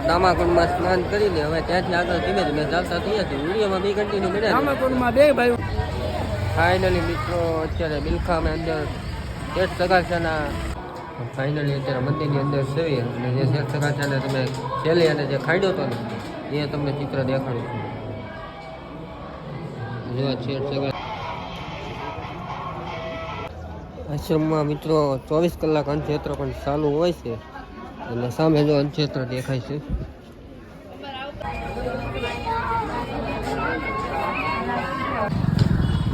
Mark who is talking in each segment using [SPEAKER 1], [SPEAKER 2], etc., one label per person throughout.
[SPEAKER 1] દામાકુંડમાં સ્નાન કરીને હવે ત્યાંથી આગળ ધીમે ધીમે ચાલતા થયા છે. વિડીયોમાં બી કન્ટિન્યુ બને. દામાકુંડમાં બે ભાઈ ફાઇનલી મિત્રો અત્યારે બિલખામાં અંદર શેઠ સગાચાના ફાઇનલી અત્યારે મંદિરની અંદર છે અને જે શેઠ સગાચાને તમે છેલ્લે અને જે ખાડ્યો હતો ને એ તમને ચિત્ર દેખાડું છું. જો શેઠ સગા આશ્રમમાં મિત્રો 24 કલાક અંતક્ષેત્ર પણ ચાલુ હોય છે અને સામે જો અંતક્ષેત્ર દેખાય છે.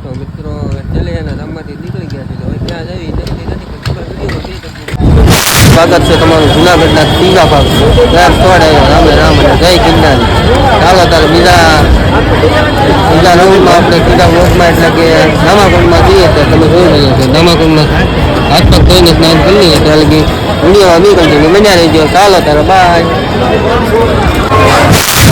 [SPEAKER 1] તો મિત્રો છેલ્લે એના ધામમાંથી નીકળી ગયા છે. હવે ત્યાં જવી નથી સ્વાગત છે તમારું જુનાગઢના ત્રીજા ભાગ રામે રામ અને જય ગિરનારી. ચાલો તારે બીજા રાઉન્ડમાં આપણે ત્રીજા બ્લોકમાં એટલે કે દામાકુંડમાં જઈએ તો તમે જોઈ રહ્યા છો દામાકુંડમાં હાથ પગ ધોઈને સ્નાન કરી લઈએ ત્યારે કે વિડીયો અમી કન્ટિન્યુ બન્યા રહી ગયો. ચાલો તારે બાય.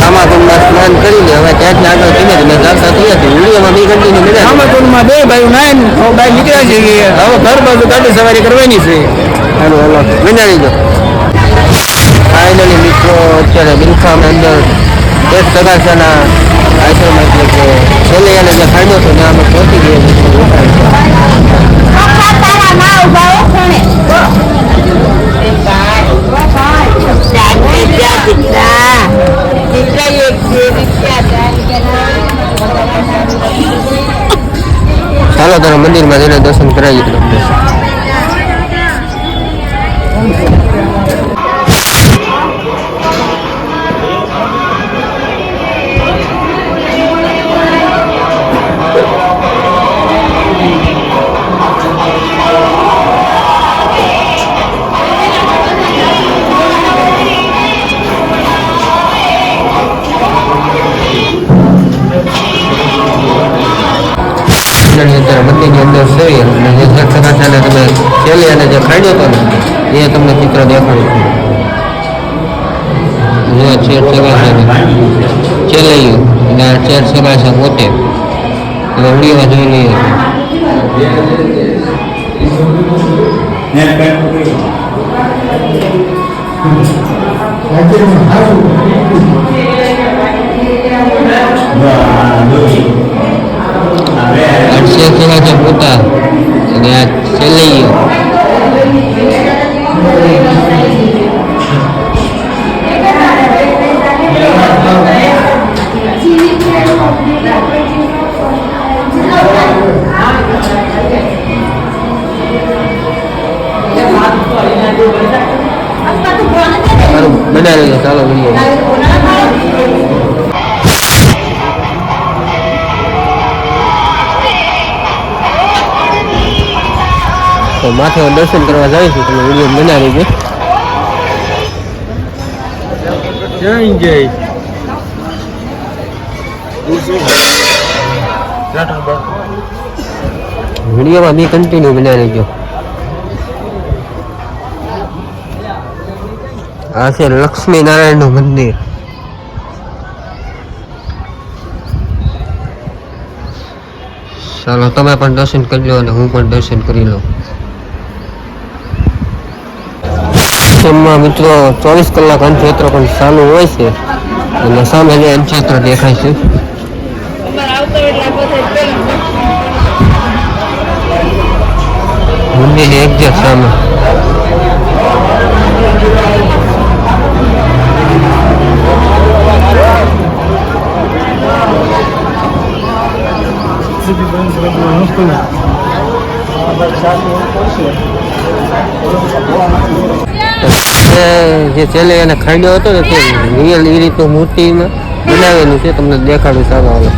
[SPEAKER 1] દામાકુંડમાં સ્નાન કરીને હવે ત્યાંથી આગળ ધીમે ધીમે ચાલતા થયા છે. વિડીયોમાં બી કન્ટિન્યુ બન્યા. દામાકુંડમાં બે ભાઈ નાઈન બાઈક નીકળ્યા છે કે હવે ઘર બાજુ ગાડી સવારી કરવાની છે. હાલો હાલો બન્યા રહીજો. ફાઇનલી મિત્રો અત્યારે બિલખામાં અંદર એક સગાસાના આશ્રમ એટલે કે છેલ્લે એને જે ફાયદો હતો ને અમે પહોંચી ગયા ચાલો તારા મંદિરમાં જઈને દર્શન કરાવી તમને. મંદિરની અંદર છે અને જે શેઠ સગાચાને તમે છેલ્લે અને જે ખાડ્યો હતો ને એ તમને ચિત્ર દેખાડું છું. જો શેઠ સગાચાને છેલ્લે અને શેઠ સગાચા પોતે એટલે વિડીયોમાં જોઈ લઈએ. શેઠ સગાચા પોતા અને આ છેલ્લે બનાવી ચાલો વિડીયો. તો માથે દર્શન કરવા જાય છે તમે વિડીયો બનાવી છે. જય જય વિડીયોમાં બી કન્ટિન્યુ બનાવી લેજો. આ છે લક્ષ્મી નારાયણનું મંદિર. ચાલો તમે પણ દર્શન કરી લો અને હું પણ દર્શન કરી લઉં. મિત્રો 24 કલાક અંતક્ષેત્ર પણ ચાલુ હોય છે અને સામે જે અંતક્ષેત્ર દેખાય છે. મંદિરની એક્ઝેક્ટ સામે જે છેલ્લે એને ખાંડ્યો હતો ને તે રિયલ એ રીતનું મૂર્તિમાં બનાવેલું છે. તમને દેખાડું સારું આવે.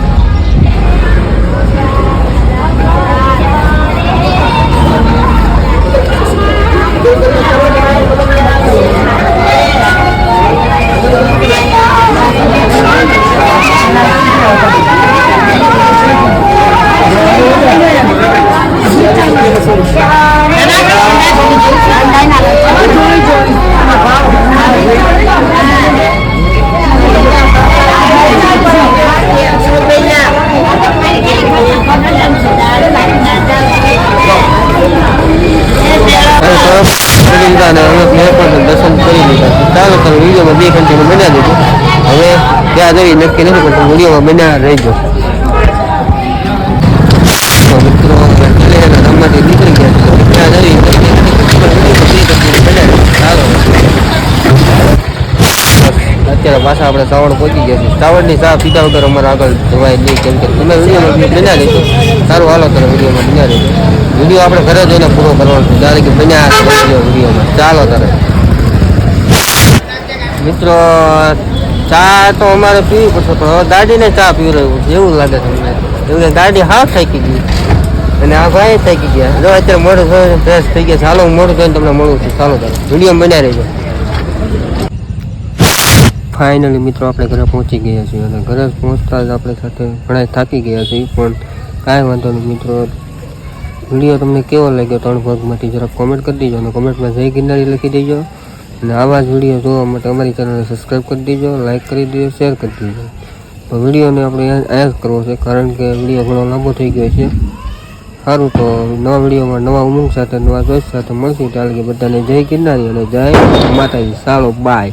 [SPEAKER 1] બે કન્ટિન્યુ બન્યા દેજો. હવે ત્યાં જઈ નક્કી નથી પણ વિડીયોમાં બન્યા રહેજો. મિત્રો રમવાથી નીકળી ગયા છે ત્યાં જઈ અત્યારે પાછા આપણે સાવણ પહોંચી ગયા છીએ. સાવણની ચા પીધા વગર અમારે આગળ જવાય નહીં, કેમ કે તમે વિડીયોમાં બન્યા રહેજો. સારું હાલો ત્યારે વિડીયોમાં બન્યા રહેજો. વિડીયો આપણે ઘરે જઈને પૂરો કરવાનો છે ત્યારે કે બન્યા વિડીયોમાં. ચાલો ત્યારે મિત્રો ચા તો અમારે પીવી પડશે પણ હવે ગાડીને ચા પી રહ્યું છે એવું લાગે છે મને. એવું કે ગાડી હાફ થાકી ગઈ અને આ ભાઈ થાકી ગયા. જો અત્યારે મોડું ફ્રેશ થઈ ગયા. ચાલો હું મોડું થઈને તમને મળું છું. ચાલો ત્યારે વિડીયો બન્યા રહેજો. ફાઇનલી મિત્રો આપણે ઘરે પહોંચી ગયા છીએ અને ઘરે પહોંચતા જ આપણે સાથે ઘણા થાકી ગયા છીએ પણ કાંઈ વાંધો નહીં મિત્રો. વિડીયો તમને કેવો લાગ્યો 3 ભાગમાંથી જરાક કોમેન્ટ કરી દેજો અને કોમેન્ટમાં જય ગિરનારી લખી દેજો. અને આવા જ વિડીયો જોવા માટે અમારી ચેનલને સબસ્ક્રાઈબ કરી દેજો, લાઇક કરી દેજો, શેર કરી દેજો. તો વિડીયોને આપણે અહીંયા જ કરવો છે કારણ કે વિડીયો ઘણો લાંબો થઈ ગયો છે. સારું તો નવા વિડીયોમાં નવા ઉમંગ સાથે નવા જોશ સાથે મળશું. ત્યારે કે બધાને જય ગિરનારી અને જય માતાજી. ચાલો બાય.